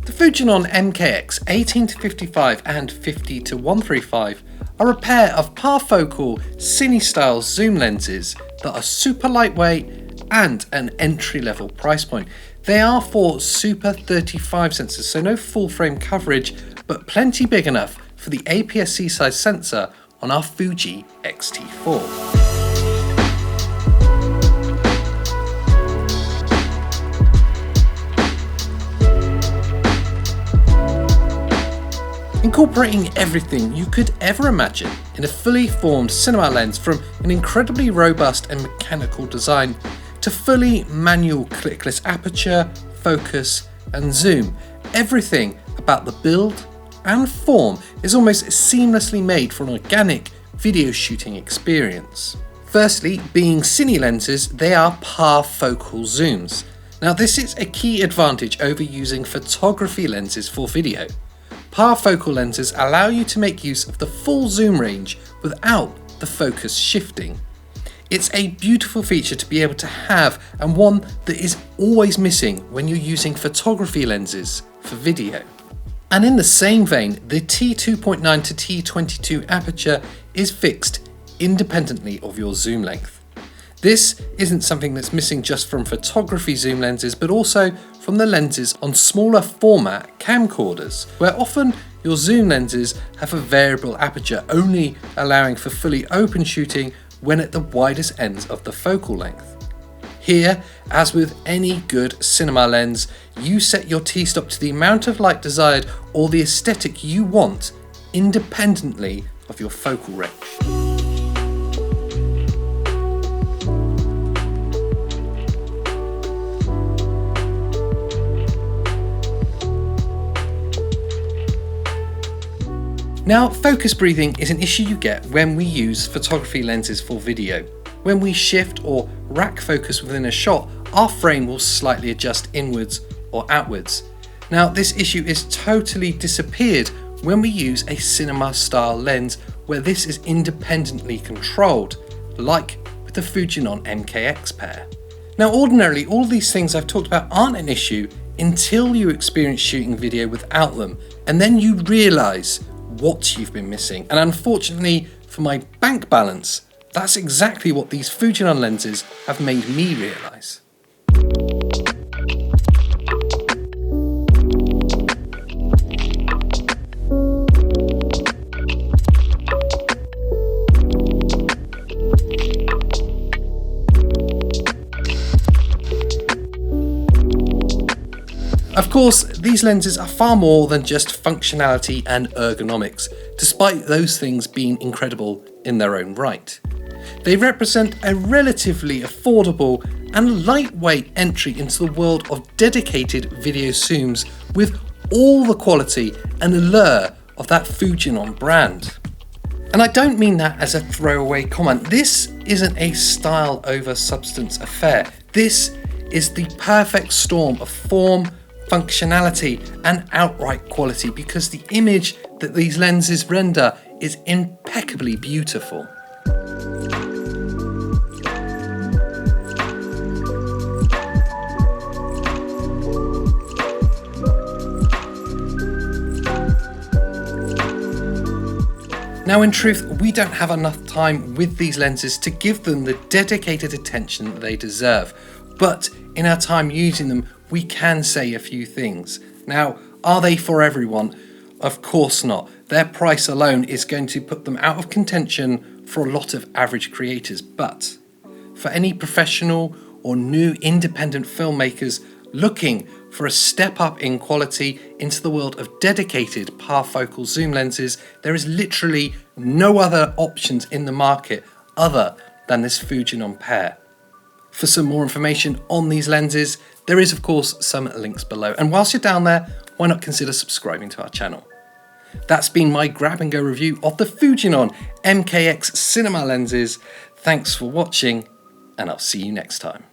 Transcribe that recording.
The Fujinon MKX 18-55 and 50-135 are a pair of parfocal Cine style zoom lenses that are super lightweight and an entry-level price point. They are for Super 35 sensors, so no full frame coverage, but plenty big enough for the APS-C size sensor on our Fuji XT4. Incorporating everything you could ever imagine in a fully formed cinema lens, from an incredibly robust and mechanical design to fully manual clickless aperture, focus and zoom. Everything about the build and form is almost seamlessly made for an organic video shooting experience. Firstly, being Cine lenses, they are parfocal zooms. Now this is a key advantage over using photography lenses for video. Parfocal lenses allow you to make use of the full zoom range without the focus shifting. It's a beautiful feature to be able to have, and one that is always missing when you're using photography lenses for video. And in the same vein, the T2.9 to T22 aperture is fixed independently of your zoom length. This isn't something that's missing just from photography zoom lenses, but also from the lenses on smaller format camcorders, where often your zoom lenses have a variable aperture, only allowing for fully open shooting when at the widest ends of the focal length. Here, as with any good cinema lens, you set your t-stop to the amount of light desired or the aesthetic you want, independently of your focal range. Now, focus breathing is an issue you get when we use photography lenses for video. When we shift or rack focus within a shot, our frame will slightly adjust inwards or outwards. Now, this issue is totally disappeared when we use a cinema style lens where this is independently controlled, like with the Fujinon MKX pair. Now, ordinarily, all these things I've talked about aren't an issue until you experience shooting video without them, and then you realise what you've been missing. And unfortunately for my bank balance, that's exactly what these Fujinon lenses have made me realise. Of course, these lenses are far more than just functionality and ergonomics, despite those things being incredible in their own right. They represent a relatively affordable and lightweight entry into the world of dedicated video zooms with all the quality and allure of that Fujinon brand. And I don't mean that as a throwaway comment. This isn't a style over substance affair. This is the perfect storm of form, functionality and outright quality, because the image that these lenses render is impeccably beautiful. Now, in truth, we don't have enough time with these lenses to give them the dedicated attention that they deserve, but in our time using them, we can say a few things. Now, are they for everyone? Of course not. Their price alone is going to put them out of contention for a lot of average creators, but for any professional or new independent filmmakers looking for a step up in quality into the world of dedicated parfocal zoom lenses, there is literally no other options in the market other than this Fujinon pair. For some more information on these lenses, there is of course some links below, and whilst you're down there, why not consider subscribing to our channel. That's been my grab and go review of the Fujinon MKX cinema lenses. Thanks for watching, and I'll see you next time.